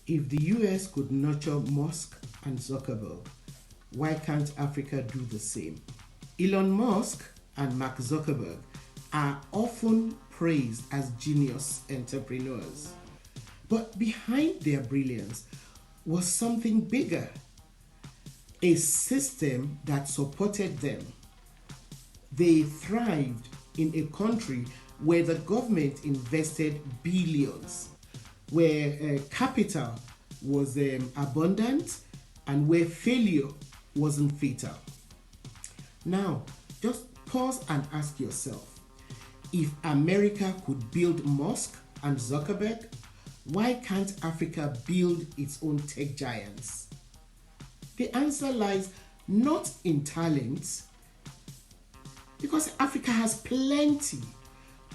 If the US could nurture Musk and Zuckerberg, why can't Africa do the same? Elon Musk and Mark Zuckerberg are often praised as genius entrepreneurs. But behind their brilliance was something bigger, a system that supported them. They thrived in a country where the government invested billions, where capital was abundant, and where failure wasn't fatal. Now, just pause and ask yourself, if America could build Musk and Zuckerberg, why can't Africa build its own tech giants? The answer lies not in talent, because Africa has plenty,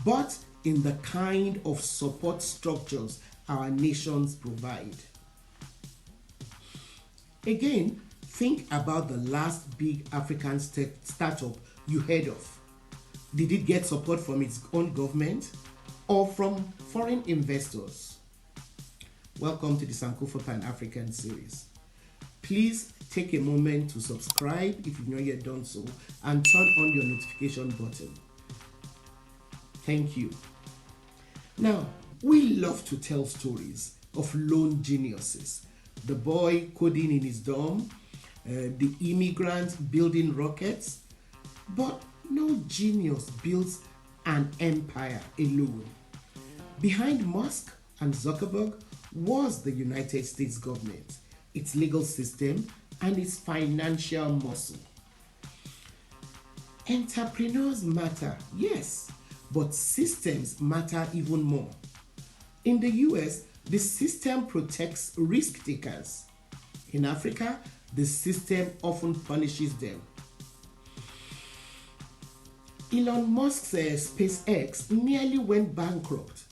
but in the kind of support structures our nations provide. Again, think about the last big African startup you heard of. Did it get support from its own government or from foreign investors? Welcome to the Sankofa Pan African Series. Please take a moment to subscribe if you've not yet done so and turn on your notification button. Thank you. Now, we love to tell stories of lone geniuses. The boy coding in his dorm, the immigrant building rockets, but no genius builds an empire alone. Behind Musk and Zuckerberg was the United States government, its legal system, and its financial muscle. Entrepreneurs matter, yes, but systems matter even more. In the US, the system protects risk takers. In Africa, the system often punishes them. Elon Musk's SpaceX nearly went bankrupt,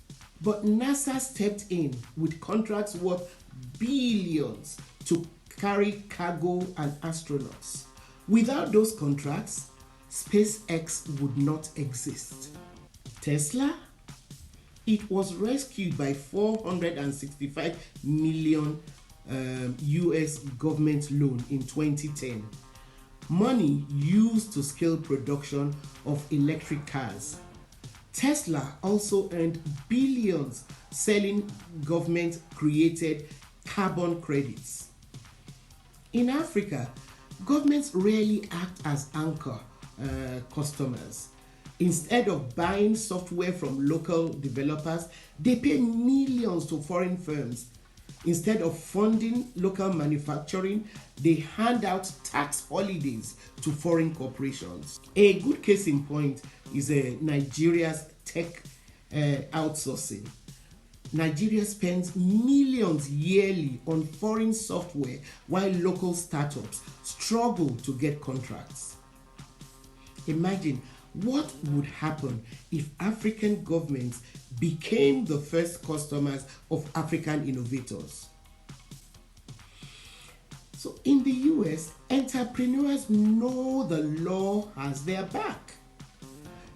but NASA stepped in with contracts worth billions to carry cargo and astronauts. Without those contracts, SpaceX would not exist. Tesla? It was rescued by 465 million US government loan in 2010. Money used to scale production of electric cars. Tesla also earned billions selling government-created carbon credits. In Africa, governments rarely act as anchor customers. Instead of buying software from local developers, they pay millions to foreign firms. Instead of funding local manufacturing, they hand out tax holidays to foreign corporations. A good case in point is Nigeria's tech outsourcing. Nigeria spends millions yearly on foreign software while local startups struggle to get contracts. Imagine what would happen if African governments became the first customers of African innovators. So in the US, entrepreneurs know the law has their back.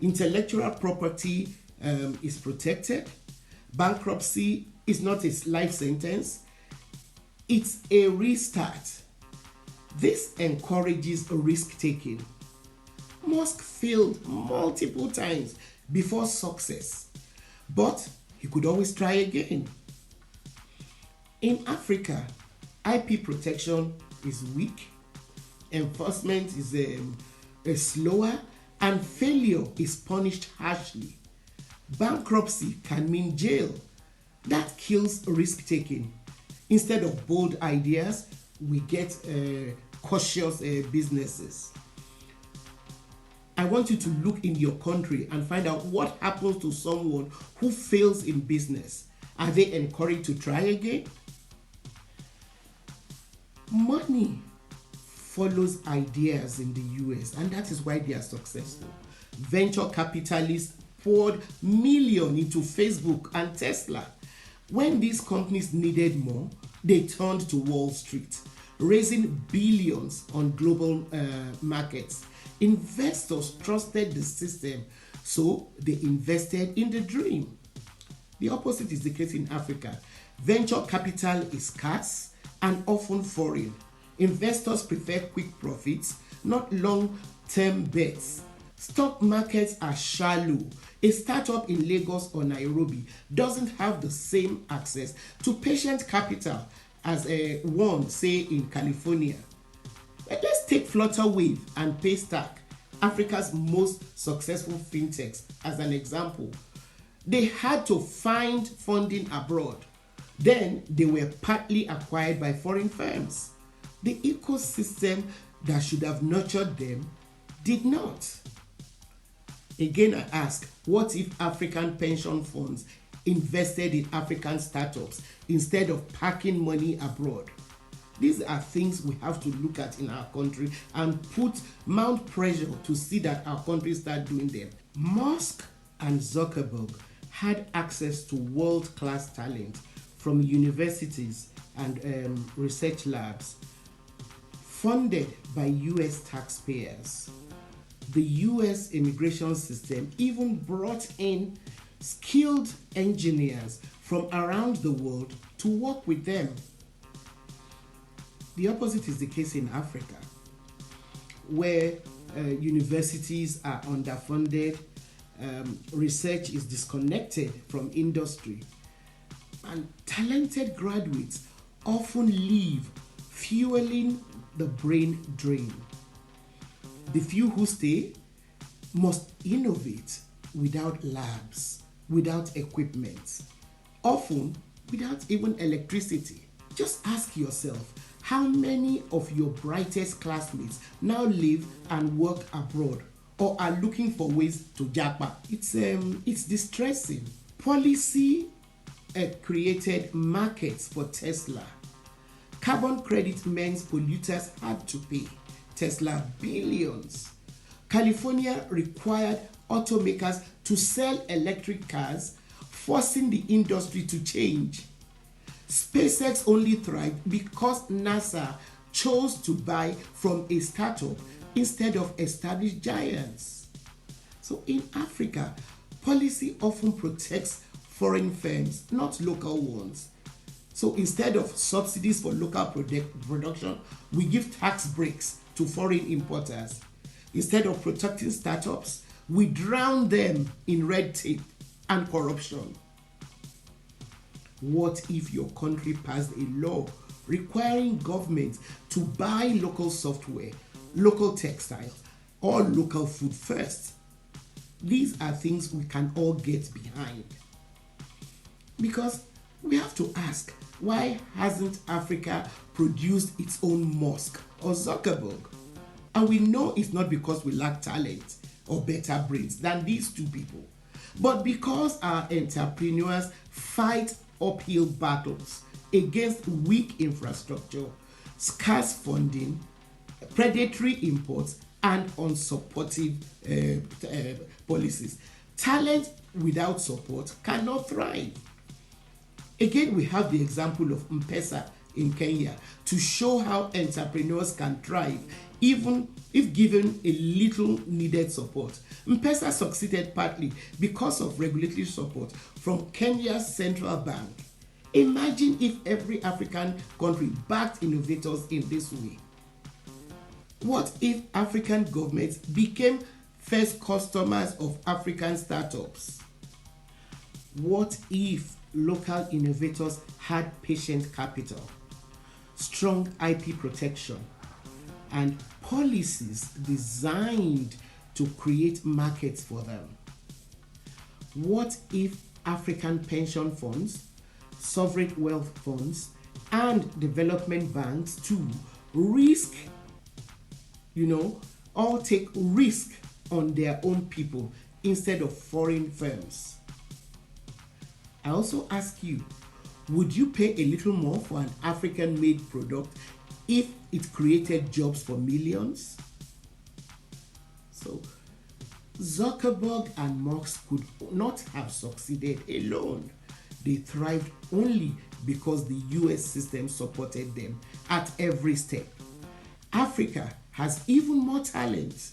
Intellectual property is protected. Bankruptcy is not a life sentence. It's a restart. This encourages risk-taking. Musk failed multiple times before success, but he could always try again. In Africa, IP protection is weak, enforcement is slower, and failure is punished harshly. Bankruptcy can mean jail. That kills risk-taking. Instead of bold ideas, we get cautious businesses. I want you to look in your country and find out what happens to someone who fails in business. Are they encouraged to try again? Money follows ideas in the US, and that is why they are successful. Venture capitalists poured millions into Facebook and Tesla. When these companies needed more, they turned to Wall Street, raising billions on global markets. Investors trusted the system, so they invested in the dream. The opposite is the case in Africa. Venture capital is scarce and often foreign. Investors prefer quick profits, not long-term bets. Stock markets are shallow. A startup in Lagos or Nairobi doesn't have the same access to patient capital as one, say, in California. Let's take Flutterwave and Paystack, Africa's most successful fintechs, as an example. They had to find funding abroad. Then they were partly acquired by foreign firms. The ecosystem that should have nurtured them did not. Again, I ask, what if African pension funds invested in African startups instead of parking money abroad? These are things we have to look at in our country and mount pressure to see that our country start doing them. Musk and Zuckerberg had access to world-class talent from universities and research labs funded by US taxpayers. The US immigration system even brought in skilled engineers from around the world to work with them. The opposite is the case in Africa, where universities are underfunded, research is disconnected from industry, and talented graduates often leave, fueling the brain drain. The few who stay must innovate without labs, without equipment, often without even electricity. Just ask yourself, how many of your brightest classmates now live and work abroad or are looking for ways to japa? It's distressing. Policy created markets for Tesla. Carbon credit meant polluters had to pay Tesla billions. California required automakers to sell electric cars, forcing the industry to change. SpaceX only thrived because NASA chose to buy from a startup instead of established giants. So in Africa, policy often protects foreign firms, not local ones. So instead of subsidies for local production, we give tax breaks to foreign importers. Instead of protecting startups, we drown them in red tape and corruption. What if your country passed a law requiring government to buy local software, local textiles, or local food first? These are things we can all get behind. Because we have to ask, why hasn't Africa produced its own Musk or Zuckerberg? And we know it's not because we lack talent or better brains than these two people, but because our entrepreneurs fight uphill battles against weak infrastructure, scarce funding, predatory imports, and unsupportive policies. Talent without support cannot thrive. Again, we have the example of M-Pesa in Kenya to show how entrepreneurs can thrive even if given a little needed support. M-Pesa succeeded partly because of regulatory support from Kenya's central bank. Imagine if every African country backed innovators in this way. What if African governments became first customers of African startups? What if local innovators had patient capital, strong IP protection, and policies designed to create markets for them? What if African pension funds, sovereign wealth funds, and development banks too all take risk on their own people instead of foreign firms? I also ask you, would you pay a little more for an African-made product if it created jobs for millions? So, Zuckerberg and Musk could not have succeeded alone. They thrived only because the US system supported them at every step. Africa has even more talent.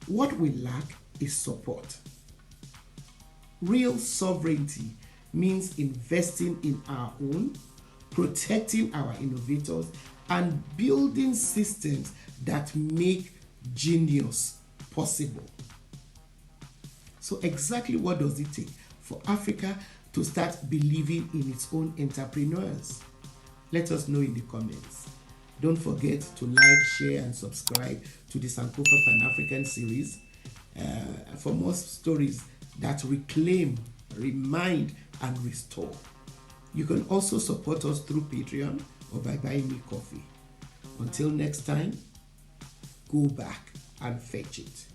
What we lack is support. Real sovereignty means investing in our own, protecting our innovators, and building systems that make genius possible. So exactly what does it take for Africa to start believing in its own entrepreneurs? Let us know in the comments. Don't forget to like, share, and subscribe to the Sankofa Pan African Series for more stories that reclaim, remind, and restore. You can also support us through Patreon or by buying me coffee. Until next time, go back and fetch it.